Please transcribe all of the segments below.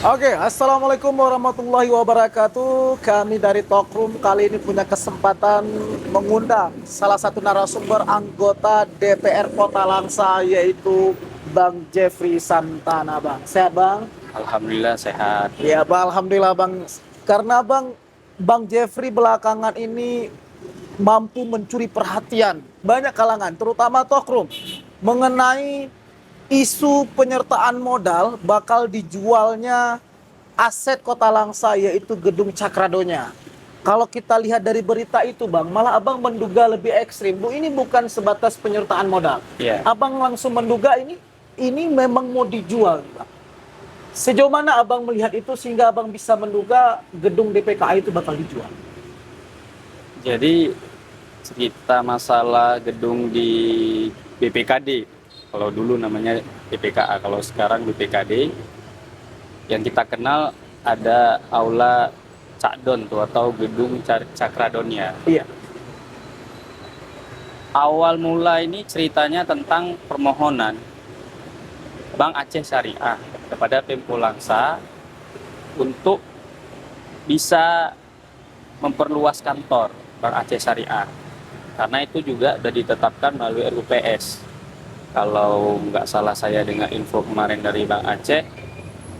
Oke, assalamualaikum warahmatullahi wabarakatuh. Kami dari Talkroom kali ini punya kesempatan mengundang salah satu narasumber anggota DPR Kota Langsa, yaitu Bang Jeffrey Santana, Bang. Sehat, Bang? Alhamdulillah sehat. Ya, Bang. Alhamdulillah, Bang. Karena Bang Jeffrey belakangan ini mampu mencuri perhatian banyak kalangan, terutama Talkroom, mengenai isu penyertaan modal bakal dijualnya aset Kota Langsa, yaitu gedung Cakradonya. Kalau kita lihat dari berita itu, Bang, malah Abang menduga lebih ekstrim. Bu, ini bukan sebatas penyertaan modal. Iya. Abang langsung menduga ini memang mau dijual, Bang. Sejauh mana Abang melihat itu sehingga Abang bisa menduga gedung DPKA itu bakal dijual? Jadi cerita masalah gedung di BPKD. Kalau dulu namanya BPKA, kalau sekarang BPKD. Yang kita kenal ada aula Cakdon tuh atau gedung Cakradonya. Iya. Awal mula ini ceritanya tentang permohonan Bank Aceh Syariah kepada Pemko Langsa untuk bisa memperluas kantor Bank Aceh Syariah, karena itu juga sudah ditetapkan melalui RUPS. Kalau nggak salah saya dengar info kemarin dari Bank Aceh,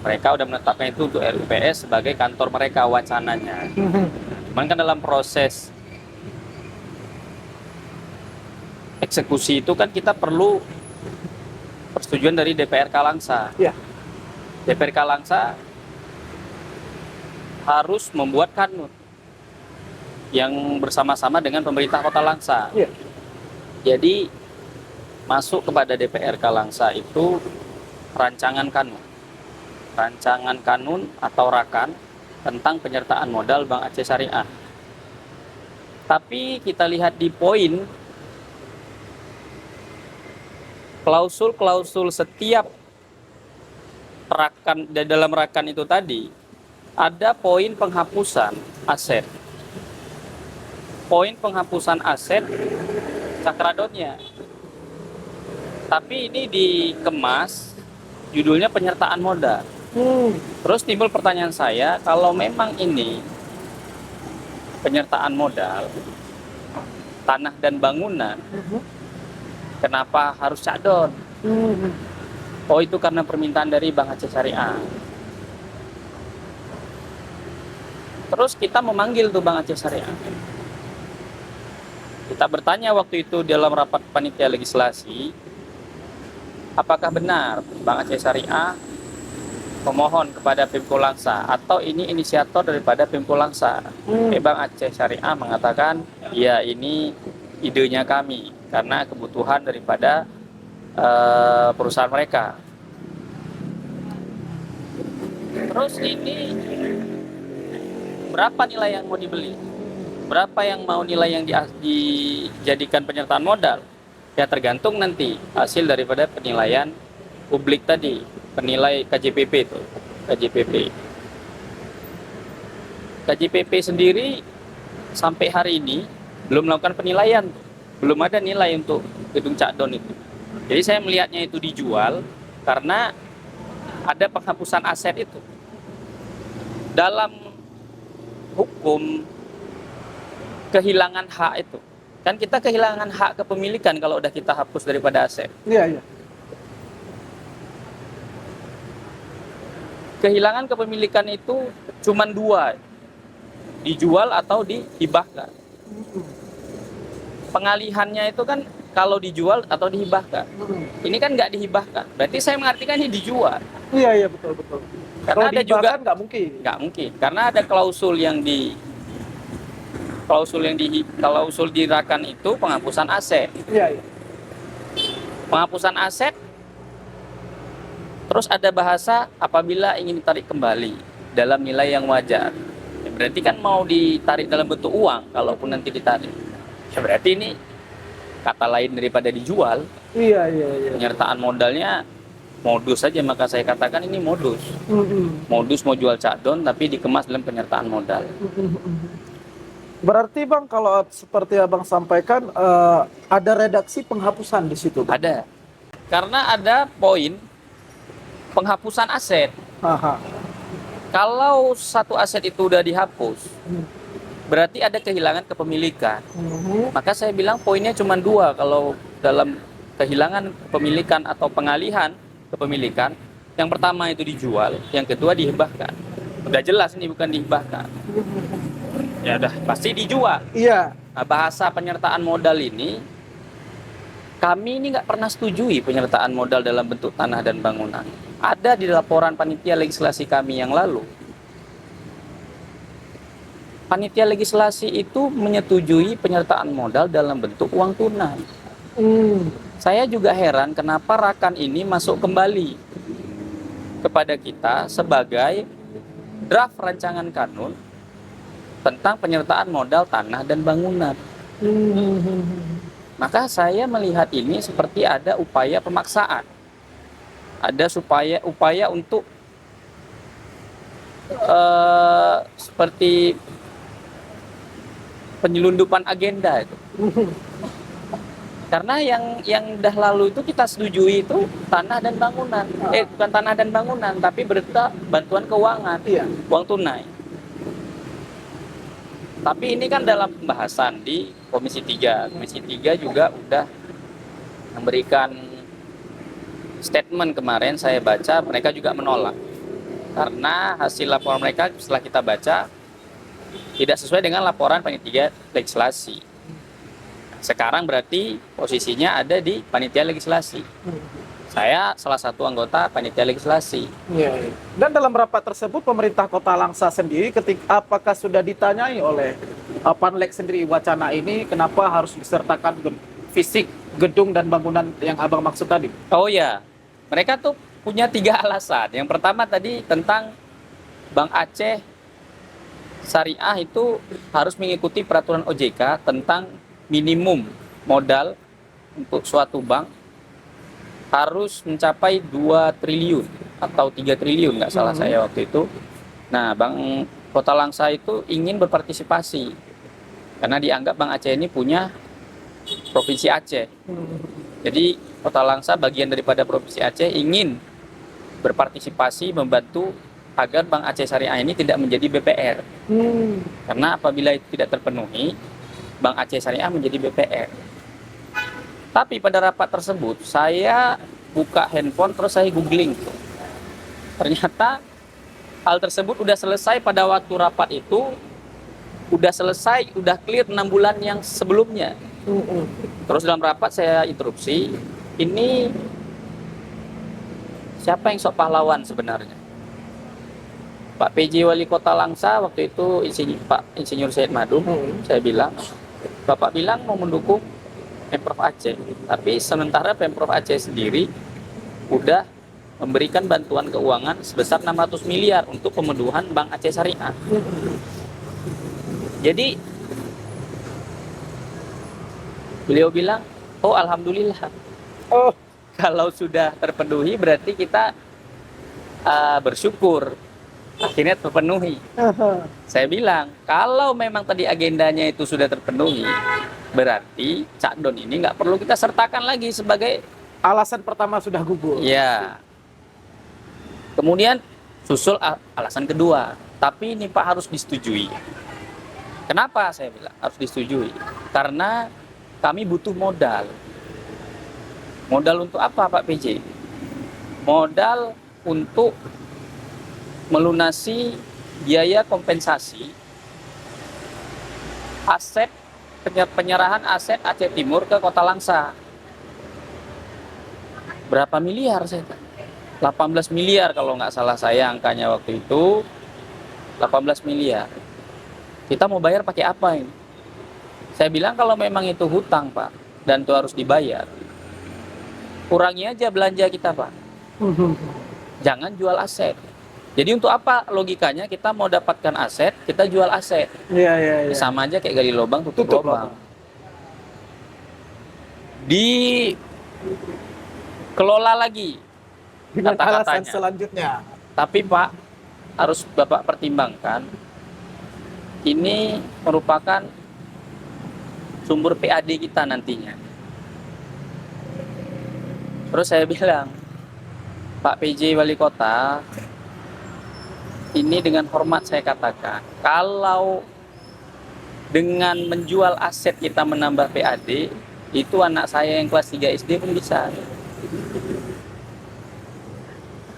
mereka udah menetapkan itu untuk RUPS sebagai kantor mereka wacananya. Cuman kan dalam proses eksekusi itu kan kita perlu persetujuan dari DPRK Langsa. Iya. DPRK Langsa harus membuat kanun yang bersama-sama dengan pemerintah Kota Langsa. Iya. Jadi masuk kepada DPRK Langsa itu rancangan kanun atau rakan tentang penyertaan modal Bank Aceh Syariah. Tapi kita lihat di poin klausul setiap rakan, dalam rakan itu tadi ada poin penghapusan aset. Poin penghapusan aset Cakradonya. Tapi ini dikemas judulnya penyertaan modal. Terus timbul pertanyaan saya, kalau memang ini penyertaan modal tanah dan bangunan, kenapa harus Cakdon? Oh, itu karena permintaan dari Bank Aceh Syariah. Terus kita memanggil tuh Bank Aceh Syariah. Kita bertanya waktu itu dalam rapat panitia legislasi, apakah benar Bank Aceh Syariah memohon kepada Pemko Langsa atau ini inisiator daripada Pemko Langsa? Bank Aceh Syariah mengatakan, ya ini idenya kami karena kebutuhan daripada perusahaan mereka. Terus ini berapa nilai yang mau dibeli? Berapa yang mau nilai yang dijadikan penyertaan modal? Ya tergantung nanti hasil daripada penilaian publik tadi, penilai KJPP itu, KJPP. KJPP sendiri sampai hari ini belum melakukan penilaian, belum ada nilai untuk gedung Cakdon itu. Jadi saya melihatnya itu dijual karena ada penghapusan aset itu. Dalam hukum kehilangan hak itu, kan kita kehilangan hak kepemilikan kalau udah kita hapus daripada aset. Iya, iya. Kehilangan kepemilikan itu cuma dua, dijual atau dihibahkan. Pengalihannya itu kan kalau dijual atau dihibahkan. Ini kan nggak dihibahkan, berarti saya mengartikan ini dijual. Iya, iya, betul, betul. Karena Kalau ada juga nggak mungkin. nggak mungkin, karena ada klausul di rakan itu penghapusan aset. Iya, iya. Penghapusan aset, terus ada bahasa apabila ingin ditarik kembali dalam nilai yang wajar. Ya, berarti kan mau ditarik dalam bentuk uang, kalaupun nanti ditarik. Ya berarti ini kata lain daripada dijual. Iya, iya, iya. Penyertaan modalnya modus saja, maka saya katakan ini modus. Modus mau jual Cakdon tapi dikemas dalam penyertaan modal. Berarti Bang, kalau seperti Abang sampaikan, ada redaksi penghapusan di situ, Bang? Ada. Karena ada poin penghapusan aset. Aha. Kalau satu aset itu udah dihapus, berarti ada kehilangan kepemilikan. Maka saya bilang poinnya cuma dua kalau dalam kehilangan kepemilikan atau pengalihan kepemilikan. Yang pertama itu dijual, yang kedua dihibahkan. Udah jelas ini bukan dihibahkan. Ya udah pasti dijual. Iya. Nah, bahasa penyertaan modal ini, kami ini nggak pernah setujui penyertaan modal dalam bentuk tanah dan bangunan. Ada di laporan panitia legislasi kami yang lalu. Panitia legislasi itu menyetujui penyertaan modal dalam bentuk uang tunai. Saya juga heran kenapa Rakan ini masuk kembali kepada kita sebagai draft rancangan kanun tentang penyertaan modal tanah dan bangunan. Maka saya melihat ini seperti ada upaya pemaksaan. Ada upaya untuk seperti penyelundupan agenda itu. Karena yang dah lalu itu kita setujui itu tanah dan bangunan. Bukan tanah dan bangunan, tapi berupa bantuan keuangan, uang tunai. Tapi ini kan dalam pembahasan di Komisi 3. Komisi 3 juga udah memberikan statement kemarin, saya baca, mereka juga menolak. Karena hasil laporan mereka setelah kita baca, tidak sesuai dengan laporan panitia legislasi. Sekarang berarti posisinya ada di panitia legislasi. Saya salah satu anggota panitia legislasi. Dan dalam rapat tersebut pemerintah Kota Langsa sendiri apakah sudah ditanyai oleh Panlek sendiri wacana ini kenapa harus disertakan fisik gedung dan bangunan yang Abang maksud tadi? Oh ya, mereka tuh punya 3 alasan. Yang pertama tadi tentang Bank Aceh Syariah itu harus mengikuti peraturan OJK tentang minimum modal untuk suatu bank harus mencapai 2 triliun atau 3 triliun, nggak salah saya waktu itu. Nah, Bank Kota Langsa itu ingin berpartisipasi karena dianggap Bank Aceh ini punya Provinsi Aceh. Jadi Kota Langsa bagian daripada Provinsi Aceh ingin berpartisipasi membantu agar Bank Aceh Syariah ini tidak menjadi BPR. Karena apabila itu tidak terpenuhi, Bank Aceh Syariah menjadi BPR. Tapi pada rapat tersebut, saya buka handphone terus saya googling. Ternyata hal tersebut udah selesai pada waktu rapat itu, udah selesai, udah clear 6 bulan yang sebelumnya. Terus dalam rapat saya interupsi, ini siapa yang sok pahlawan sebenarnya? Pak PJ Wali Kota Langsa waktu itu Pak Insinyur Said Madum, saya bilang, Bapak bilang mau mendukung Pemprov Aceh, tapi sementara Pemprov Aceh sendiri udah memberikan bantuan keuangan sebesar 600 miliar untuk pemenuhan Bank Aceh Syariah. Jadi beliau bilang, oh alhamdulillah, kalau sudah terpenuhi berarti kita bersyukur akhirnya terpenuhi. Saya bilang, kalau memang tadi agendanya itu sudah terpenuhi, berarti Cak Don ini nggak perlu kita sertakan lagi sebagai alasan pertama sudah gugur. Ya. Kemudian susul alasan kedua, tapi ini Pak harus disetujui. Kenapa saya bilang harus disetujui? Karena kami butuh modal. Modal untuk apa Pak PJ? Modal untuk melunasi biaya kompensasi aset penyerahan aset Aceh Timur ke Kota Langsa. Berapa miliar saya? 18 miliar kalau nggak salah saya angkanya waktu itu. 18 miliar. Kita mau bayar pakai apa ini? Saya bilang kalau memang itu hutang Pak dan itu harus dibayar, kurangi aja belanja kita Pak. Jangan jual aset. Jadi untuk apa logikanya kita mau dapatkan aset, kita jual aset? Iya. Sama aja kayak gali lubang tutup lubang. Dikelola lagi dengan alasan kata-katanya. selanjutnya. Tapi Pak, harus Bapak pertimbangkan, ini merupakan sumber PAD kita nantinya. Terus saya bilang, Pak PJ Wali Kota, ini dengan hormat saya katakan, kalau dengan menjual aset kita menambah PAD, itu anak saya yang kelas 3 SD pun bisa.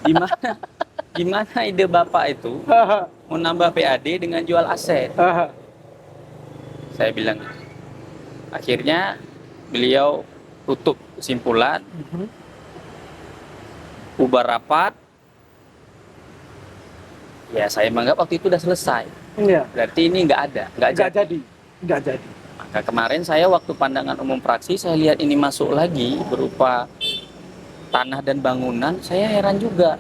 Gimana, gimana ide Bapak itu mau nambah PAD dengan jual aset? Saya bilang gitu. Akhirnya beliau tutup kesimpulan, bubar rapat. Ya saya menganggap waktu itu udah selesai. Iya. Berarti ini nggak ada, nggak jadi. Nggak jadi. Maka kemarin saya waktu pandangan umum fraksi, saya lihat ini masuk lagi berupa tanah dan bangunan, saya heran juga.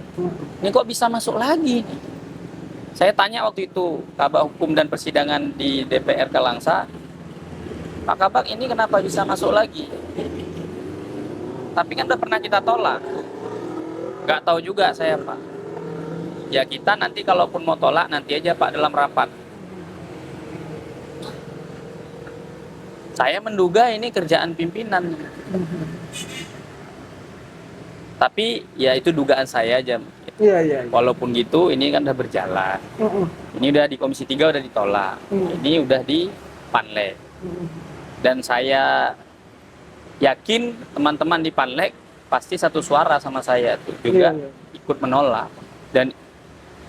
Ini kok bisa masuk lagi? Saya tanya waktu itu Kabak Hukum dan Persidangan di DPR Kalangsa, Pak Kabak ini kenapa bisa masuk lagi? Tapi kan udah pernah kita tolak. Nggak tahu juga saya Pak. Ya kita nanti kalaupun mau tolak nanti aja Pak dalam rapat. Saya menduga ini kerjaan pimpinan. Tapi ya itu dugaan saya aja. Iya. Walaupun gitu ini kan udah berjalan. Ini udah di Komisi 3 udah ditolak. Ini udah di Panlek. Dan saya yakin teman-teman di Panlek pasti satu suara sama saya tuh juga ikut menolak. Dan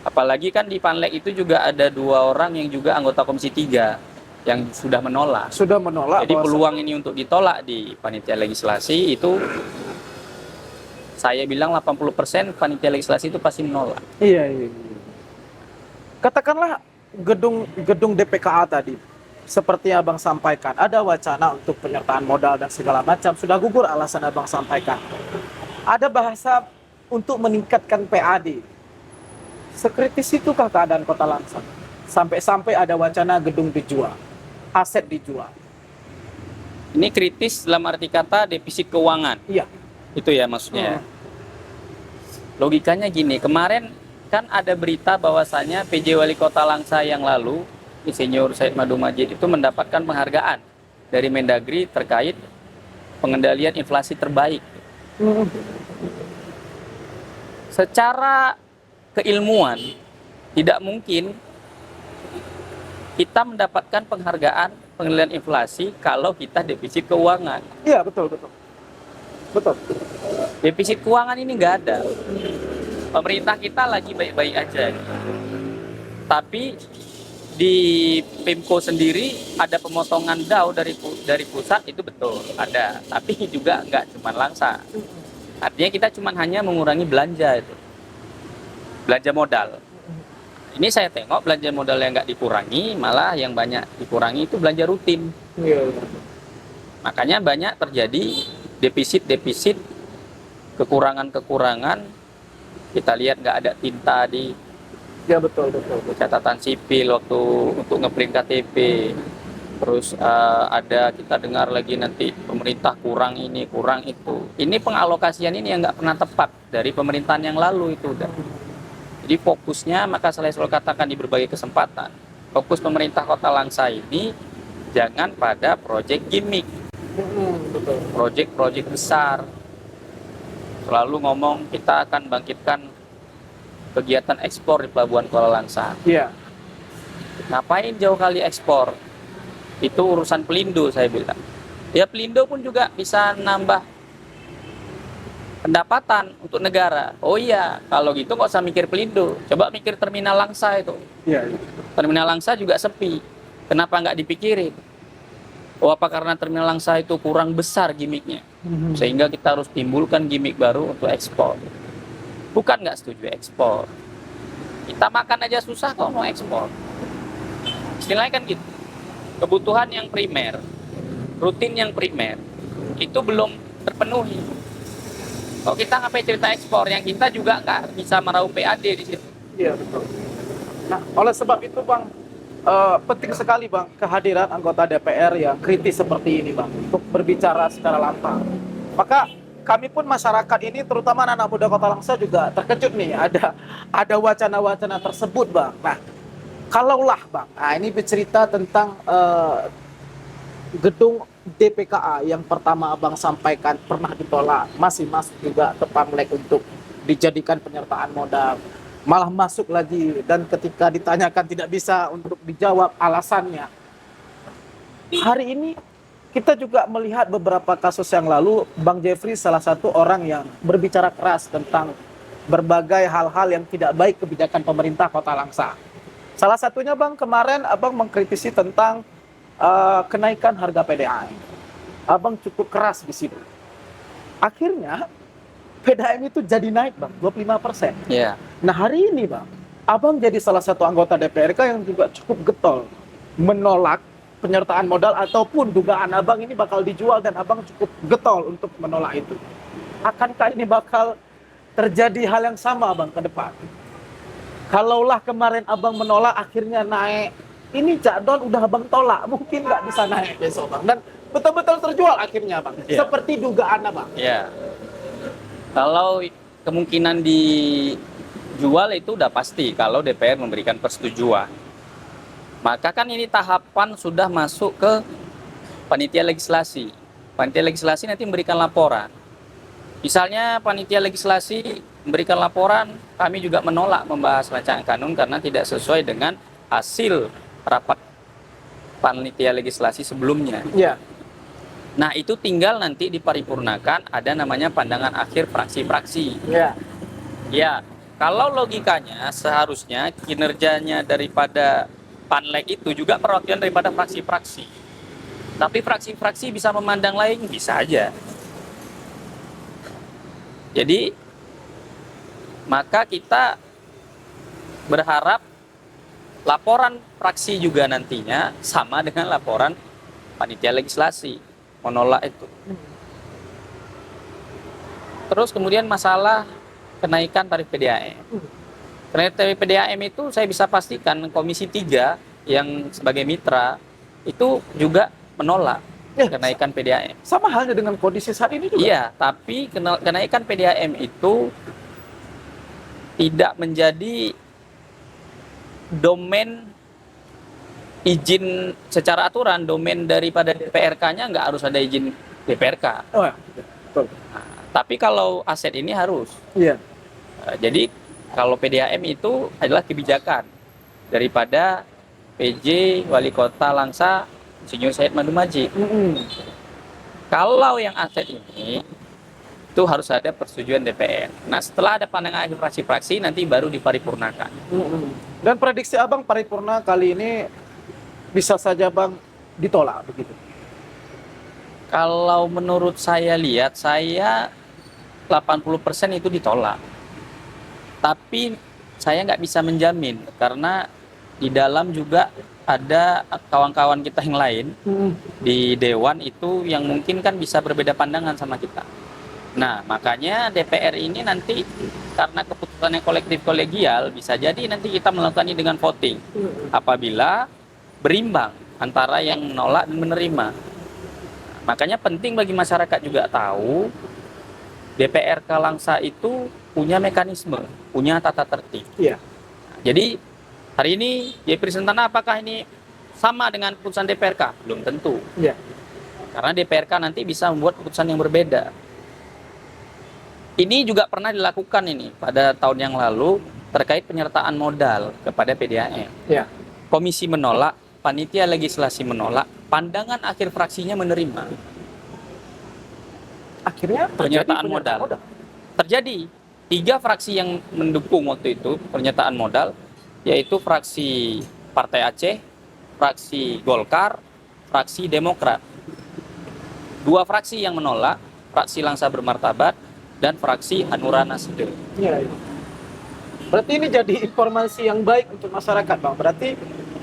apalagi kan di Panlek itu juga ada 2 orang yang juga anggota Komisi 3 yang sudah menolak. Sudah menolak. Jadi peluang ini untuk ditolak di panitia legislasi itu saya bilang 80% panitia legislasi itu pasti menolak. Iya. Katakanlah gedung DPKA tadi, seperti yang Abang sampaikan, ada wacana untuk penyertaan modal dan segala macam, sudah gugur alasan Abang sampaikan. Ada bahasa untuk meningkatkan PAD. Sekritis itukah keadaan Kota Langsa? Sampai-sampai ada wacana gedung dijual, aset dijual. Ini kritis dalam arti kata defisit keuangan. Iya. Itu ya maksudnya. Logikanya gini, kemarin kan ada berita bahwasanya PJ Wali Kota Langsa yang lalu, Insinyur Said Madu Majid itu mendapatkan penghargaan dari Mendagri terkait pengendalian inflasi terbaik. Secara keilmuan, tidak mungkin kita mendapatkan penghargaan pengendalian inflasi kalau kita defisit keuangan. Iya, betul. Defisit keuangan ini nggak ada. Pemerintah kita lagi baik-baik aja. Tapi di Pemko sendiri ada pemotongan DAU dari pusat, itu betul ada. Tapi juga nggak cuma Langsa. Artinya kita cuma hanya mengurangi belanja itu, belanja modal. Ini saya tengok belanja modal yang nggak dikurangi, malah yang banyak dikurangi itu belanja rutin. Makanya banyak terjadi defisit, kekurangan. Kita lihat nggak ada tinta di betul. catatan sipil waktu untuk ngeprint KTP. Terus ada kita dengar lagi nanti pemerintah kurang ini, kurang itu. Ini pengalokasian ini yang nggak pernah tepat dari pemerintahan yang lalu itu udah. Jadi fokusnya, maka saya selalu katakan di berbagai kesempatan, fokus pemerintah Kota Langsa ini jangan pada proyek gimmick, proyek besar. Selalu ngomong kita akan bangkitkan kegiatan ekspor di Pelabuhan Kuala Langsa. Iya. Ngapain jauh kali ekspor? Itu urusan Pelindo, saya bilang. Ya Pelindo pun juga bisa nambah pendapatan untuk negara. Oh iya, kalau gitu nggak usah mikir Pelindo. Coba mikir Terminal Langsa itu. Iya. Terminal Langsa juga sepi. Kenapa nggak dipikirin? Oh, apa karena Terminal Langsa itu kurang besar gimmicknya? Sehingga kita harus timbulkan gimmick baru untuk ekspor. Bukan nggak setuju ekspor. Kita makan aja susah kok mau ekspor. Istilahnya kan gitu. Kebutuhan yang primer, rutin yang primer, itu belum terpenuhi. Kalau kita ngapain cerita ekspor, yang kita juga nggak bisa meraup PAD di situ. Iya, betul. Nah, oleh sebab itu Bang, penting sekali Bang kehadiran anggota DPR yang kritis seperti ini Bang, untuk berbicara secara lantang. Maka kami pun masyarakat ini, terutama anak muda Kota Langsa juga terkejut nih, ada wacana-wacana tersebut Bang. Nah, kalaulah Bang, ini bercerita tentang gedung DPKA yang pertama Abang sampaikan pernah ditolak, masih masuk juga ke Panlek untuk dijadikan penyertaan modal. malah masuk lagi, dan ketika ditanyakan tidak bisa untuk dijawab alasannya. Hari ini kita juga melihat beberapa kasus yang lalu, Bang Jeffrey salah satu orang yang berbicara keras tentang berbagai hal-hal yang tidak baik kebijakan pemerintah Kota Langsa. Salah satunya Bang, kemarin Abang mengkritisi tentang kenaikan harga PDAM. Abang cukup keras di situ. Akhirnya PDAM itu jadi naik Bang, 25%. Iya. Nah hari ini Bang, Abang jadi salah satu anggota DPRK yang juga cukup getol menolak penyertaan modal ataupun dugaan Abang ini bakal dijual, dan Abang cukup getol untuk menolak itu. Akankah ini bakal terjadi hal yang sama Abang ke depan? Kalaulah kemarin Abang menolak akhirnya naik, ini jadwal udah Abang tolak, mungkin nggak bisa naik besok Bang, dan betul-betul terjual akhirnya Bang, Iya. seperti dugaan Abang. Iya. Kalau kemungkinan dijual itu udah pasti kalau DPR memberikan persetujuan. Maka kan ini tahapan sudah masuk ke panitia legislasi. Panitia legislasi nanti memberikan laporan. Misalnya panitia legislasi memberikan laporan, kami juga menolak membahas rancangan kanun karena tidak sesuai dengan hasil rapat panitia legislasi sebelumnya. Iya. Nah, itu tinggal nanti diparipurnakan, ada namanya pandangan akhir fraksi-fraksi. Iya. Ya, kalau logikanya seharusnya kinerjanya daripada Panlek itu juga perwakilan daripada fraksi-fraksi. Tapi fraksi-fraksi bisa memandang lain, bisa aja. Jadi, maka kita berharap laporan fraksi juga nantinya sama dengan laporan panitia legislasi, menolak itu. Terus kemudian masalah kenaikan tarif PDAM. Kenaikan tarif PDAM itu saya bisa pastikan Komisi 3 yang sebagai mitra itu juga menolak kenaikan PDAM. Sama halnya dengan kondisi saat ini juga. Iya, tapi kenaikan PDAM itu tidak menjadi domain izin secara aturan, domain daripada DPRK-nya nggak harus ada izin DPRK. Oh, ya. Betul. Nah, tapi kalau aset ini harus. Iya. Jadi kalau PDAM itu adalah kebijakan daripada PJ Wali Kota Langsa Insinyur Said Madu Majid. Kalau yang aset ini itu harus ada persetujuan DPR. Nah, setelah ada pandangan akhir fraksi-fraksi nanti baru diparipurnakan. Dan prediksi Abang paripurna kali ini bisa saja Bang ditolak begitu. Kalau menurut saya lihat, saya 80% itu ditolak. Tapi saya nggak bisa menjamin karena di dalam juga ada kawan-kawan kita yang lain di Dewan itu yang mungkin kan bisa berbeda pandangan sama kita. Nah, makanya DPR ini nanti karena keputusannya kolektif kolegial bisa jadi nanti kita melakukan ini dengan voting. Apabila berimbang antara yang menolak dan menerima. Makanya penting bagi masyarakat juga tahu DPRK Langsa itu punya mekanisme, punya tata tertib. Iya. Jadi hari ini Jeffrey Sentana apakah ini sama dengan keputusan DPRK? Belum tentu. Iya. Karena DPRK nanti bisa membuat keputusan yang berbeda. Ini juga pernah dilakukan ini pada tahun yang lalu terkait penyertaan modal kepada PDAM. Iya. Komisi menolak, panitia legislasi menolak, pandangan akhir fraksinya menerima. Akhirnya Penyertaan modal. Terjadi 3 fraksi yang mendukung waktu itu pernyataan modal, yaitu fraksi Partai Aceh, fraksi Golkar, fraksi Demokrat. 2 fraksi yang menolak, fraksi Langsa Bermartabat, dan fraksi Hanura Nasdem. Iya. Berarti ini jadi informasi yang baik untuk masyarakat Bang. Berarti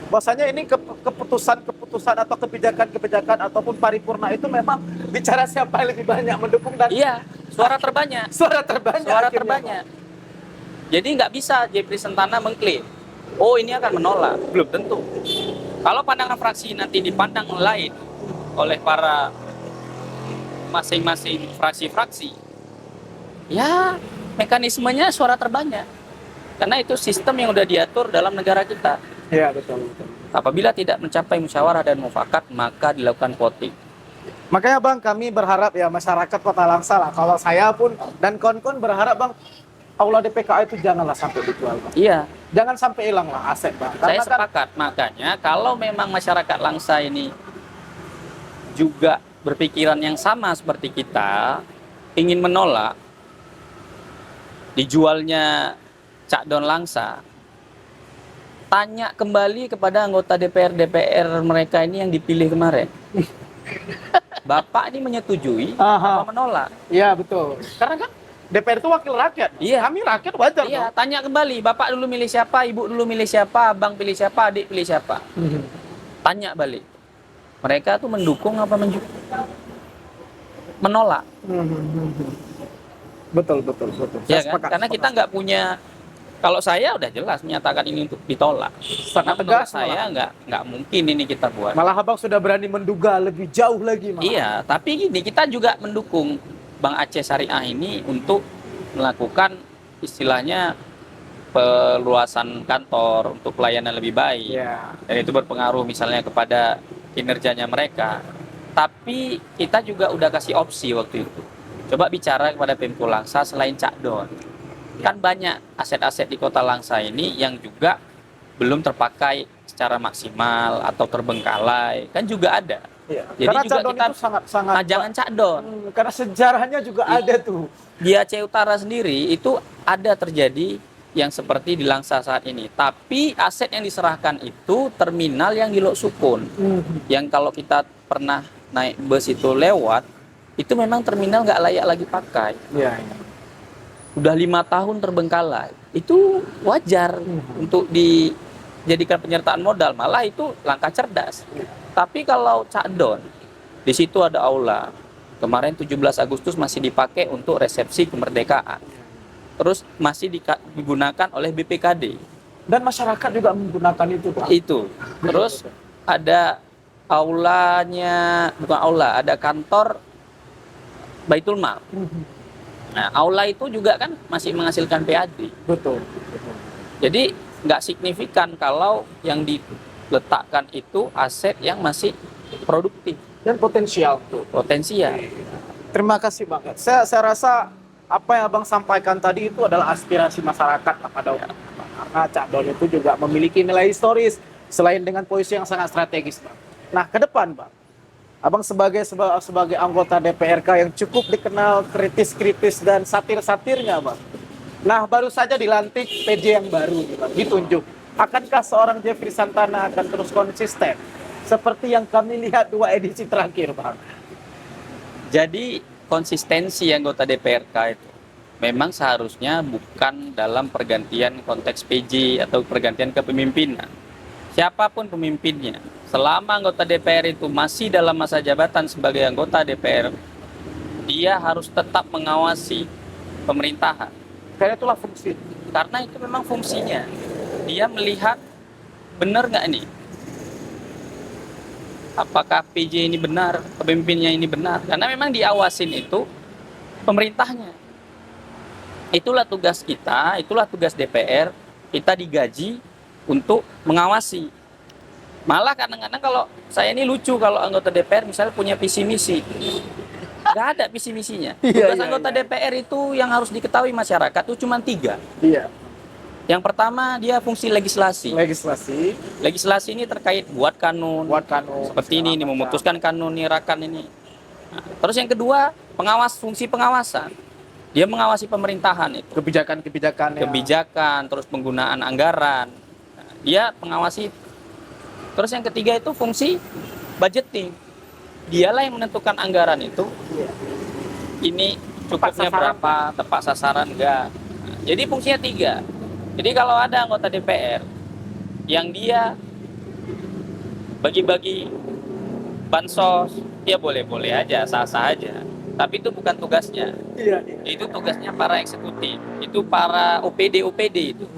bahwasanya ini keputusan atau kebijakan ataupun paripurna itu memang bicara siapa yang lebih banyak mendukung dan Iya, suara terbanyak. suara terbanyak. Suara akhirnya, terbanyak. Jadi nggak bisa Jeffrey Sentana mengklaim, oh ini akan menolak. Belum tentu. Kalau pandangan fraksi nanti dipandang lain oleh para masing-masing fraksi-fraksi, ya mekanismenya suara terbanyak. Karena itu sistem yang udah diatur dalam negara kita. Iya, betul, betul. Apabila tidak mencapai musyawarah dan mufakat, maka dilakukan voting. Makanya Bang, kami berharap ya masyarakat Kota Langsa lah. Kalau saya pun dan kawan-kawan berharap Bang, aula DPKA itu janganlah sampai dijual, Bang. Iya, Jangan sampai hilang lah aset, Bang. saya Karena kan sepakat. Makanya kalau memang masyarakat Langsa ini juga berpikiran yang sama seperti kita, ingin menolak dijualnya Cak Don Langsa, tanya kembali kepada anggota DPR mereka ini yang dipilih kemarin. Bapak ini menyetujui Aha. apa menolak? Iya, betul. Karena kan DPR itu wakil rakyat. Iya. Kami rakyat wajar Iya, dong. tanya kembali. Bapak dulu milih siapa, ibu dulu milih siapa, abang pilih siapa, adik pilih siapa. Tanya balik. Mereka tuh mendukung apa menolak? Betul, betul, betul. Ya Saya kan? sepakat, Karena kita sepakat. nggak punya. Kalau saya udah jelas menyatakan ini untuk ditolak. Karena Sangat menurut tegas saya nggak mungkin ini kita buat. Malah abang sudah berani menduga lebih jauh lagi, malah. Iya, tapi gini, kita juga mendukung Bank Aceh Syariah ini untuk melakukan istilahnya peluasan kantor untuk pelayanan lebih baik. Iya. Dan itu berpengaruh misalnya kepada kinerjanya mereka. Tapi kita juga udah kasih opsi waktu itu. Coba bicara kepada Pemko Langsa selain Cak Don. Kan banyak aset-aset di Kota Langsa ini yang juga belum terpakai secara maksimal atau terbengkalai. Kan juga ada. Iya. Jadi Karena juga Cadon kita itu sangat-sangat jangan Cak Don. karena sejarahnya juga ada tuh. Di Aceh Utara sendiri itu ada terjadi yang seperti di Langsa saat ini. Tapi aset yang diserahkan itu terminal yang di Lok Sukun. Yang kalau kita pernah naik bus itu lewat, itu memang terminal nggak layak lagi pakai. Iya. Udah 5 tahun terbengkalai. Itu wajar untuk dijadikan penyertaan modal. Malah itu langkah cerdas. Tapi kalau Cak Don, di situ ada aula. Kemarin 17 Agustus masih dipakai untuk resepsi kemerdekaan. Terus masih digunakan oleh BPKD. Dan masyarakat juga menggunakan itu, Pak. Itu. Terus ada aulanya, bukan aula, ada kantor Baitul Mal. Nah, aula itu juga kan masih menghasilkan PAD. Betul. Jadi nggak signifikan kalau yang diletakkan itu aset yang masih produktif, Dan potensial tuh. potensial. Terima kasih banget. Saya rasa apa yang Abang sampaikan tadi itu adalah aspirasi masyarakat pada karena Cak Don itu juga memiliki nilai historis selain dengan posisi yang sangat strategis, Bang. Nah, ke depan, Bang. Abang sebagai anggota DPRK yang cukup dikenal kritis-kritis dan satir-satirnya, Bang. Nah, baru saja dilantik PJ yang baru, Bang, ditunjuk. Akankah seorang Jeffrey Santana akan terus konsisten seperti yang kami lihat 2 edisi terakhir, Bang? Jadi konsistensi anggota DPRK itu memang seharusnya bukan dalam pergantian konteks PJ atau pergantian kepemimpinan. Siapapun pemimpinnya, selama anggota DPR itu masih dalam masa jabatan sebagai anggota DPR, dia harus tetap mengawasi pemerintahan. Karena itulah fungsi. Karena itu memang fungsinya. Dia melihat benar nggak nih? Apakah PJ ini benar, pemimpinnya ini benar? Karena memang diawasin itu pemerintahnya. Itulah tugas kita, itulah tugas DPR. Kita digaji untuk mengawasi. Malah kadang-kadang kalau saya ini lucu kalau anggota DPR misalnya punya visi misi. Nggak ada visi misinya. Tugas anggota DPR itu yang harus diketahui masyarakat itu cuma 3. Iya. Yang pertama dia fungsi legislasi. Legislasi, Legislasi ini terkait buat kanun. buat kanun. Seperti ini, segala macam. memutuskan kanun ini, rakan ini. Nah, terus yang kedua, fungsi pengawasan. Dia mengawasi pemerintahan itu. Kebijakan-kebijakan. Kebijakan, terus penggunaan anggaran. Nah, dia mengawasi. Terus yang ketiga itu fungsi budgeting. Dialah yang menentukan anggaran itu. Ini cukupnya berapa, tepat sasaran enggak. Nah, jadi fungsinya 3. Jadi kalau ada anggota DPR yang dia bagi-bagi bansos, dia boleh-boleh aja, sah-sah aja. Tapi itu bukan tugasnya. Iya. Itu tugasnya para eksekutif. Itu para OPD itu.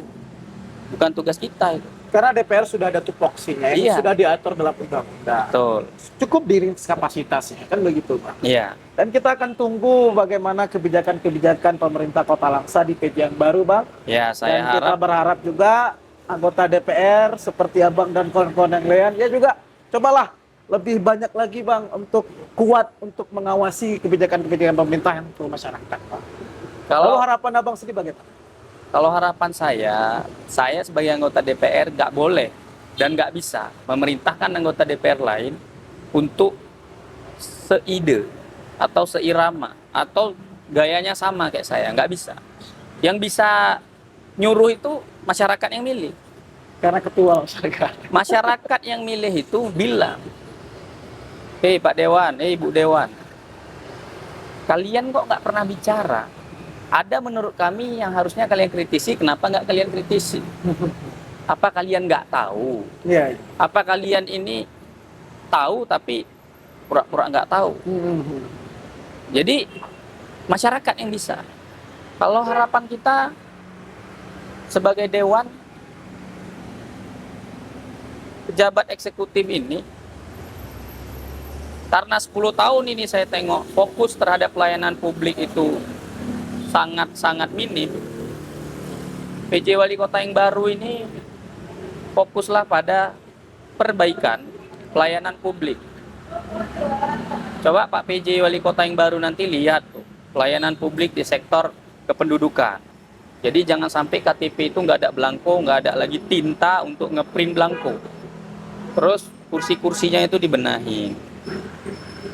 Bukan tugas kita itu. Karena DPR sudah ada tupoksinya, yang Iya. sudah diatur dalam undang-undang. Betul. Cukup dirinci kapasitasnya, kan begitu, Pak. Iya. Dan kita akan tunggu bagaimana kebijakan-kebijakan pemerintah Kota Langsa di PJ yang baru, Bang. Ya, saya Dan kita harap berharap juga anggota DPR seperti Abang dan kawan-kawan yang lain, ya juga cobalah lebih banyak lagi, Bang, untuk kuat untuk mengawasi kebijakan-kebijakan pemerintah yang untuk masyarakat, Pak. Lalu kalau harapan Abang sendiri bagaimana? Kalau harapan saya sebagai anggota DPR nggak boleh dan nggak bisa memerintahkan anggota DPR lain untuk seide atau seirama atau gayanya sama kayak saya, nggak bisa. Yang bisa nyuruh itu masyarakat yang milih. Karena ketua masyarakat. Masyarakat yang milih itu bilang, hei Pak Dewan, hei Bu Dewan, kalian kok nggak pernah bicara? Ada menurut kami yang harusnya kalian kritisi, kenapa nggak kalian kritisi? Apa kalian nggak tahu? Iya. Apa kalian ini tahu tapi pura-pura nggak tahu? Jadi masyarakat yang bisa. Kalau harapan kita sebagai dewan, pejabat eksekutif ini, karena 10 tahun ini saya tengok fokus terhadap pelayanan publik itu sangat-sangat minim. PJ Wali Kota yang baru ini fokuslah pada perbaikan pelayanan publik. Coba Pak PJ Wali Kota yang baru nanti lihat tuh, pelayanan publik di sektor kependudukan. Jadi jangan sampai KTP itu nggak ada belangko, nggak ada lagi tinta untuk ngeprint belangko. Terus kursi-kursinya itu dibenahi.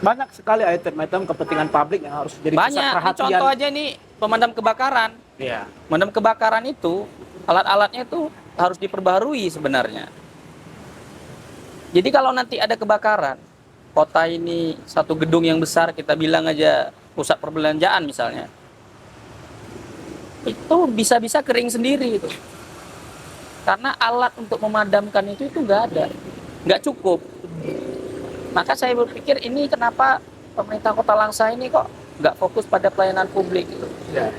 Banyak sekali item-item kepentingan publik yang harus jadi pusat Banyak. perhatian. Contoh aja nih pemadam kebakaran. Iya. Pemadam kebakaran itu alat-alatnya itu harus diperbaharui sebenarnya. Jadi kalau nanti ada kebakaran, kota ini satu gedung yang besar, kita bilang aja pusat perbelanjaan misalnya, itu bisa-bisa kering sendiri itu. Karena alat untuk memadamkan itu nggak ada, nggak cukup. Maka saya berpikir ini kenapa pemerintah Kota Langsa ini kok nggak fokus pada pelayanan publik gitu. Iya.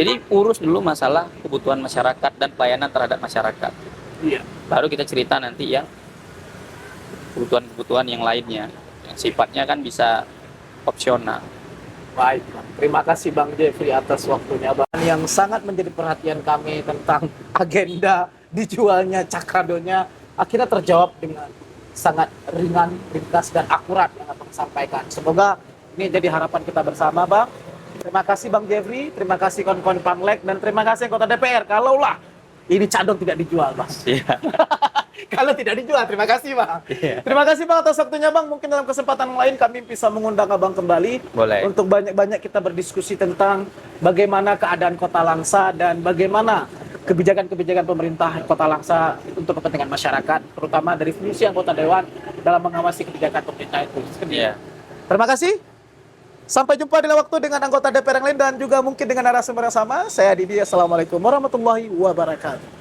Jadi urus dulu masalah kebutuhan masyarakat dan pelayanan terhadap masyarakat. Iya. Baru kita cerita nanti yang kebutuhan-kebutuhan yang lainnya, yang sifatnya kan bisa opsional. Baik, Bang. Terima kasih Bang Jeffrey atas waktunya, Bang. Yang sangat menjadi perhatian kami tentang agenda dijualnya Cakradonya akhirnya terjawab dengan sangat ringan, ringkas, dan akurat yang Abang sampaikan. Semoga ini jadi harapan kita bersama, Bang. Terima kasih Bang Jeffrey, terima kasih kawan-kawan Panglek, dan terima kasih anggota DPR. Kalaulah ini cadong tidak dijual, Bang. Iya. Kalau tidak dijual, terima kasih Bang. Iya. Terima kasih Bang atas waktunya Bang. Mungkin dalam kesempatan lain kami bisa mengundang Abang kembali. Boleh. Untuk banyak-banyak kita berdiskusi tentang bagaimana keadaan Kota Langsa dan bagaimana kebijakan-kebijakan pemerintah Kota Langsa untuk kepentingan masyarakat, terutama dari fungsi anggota Dewan dalam mengawasi kebijakan pemerintah itu. Iya. Terima kasih. Sampai jumpa di lain waktu dengan anggota DPR yang lain dan juga mungkin dengan narasumber yang sama. Saya Didi. Assalamualaikum warahmatullahi wabarakatuh.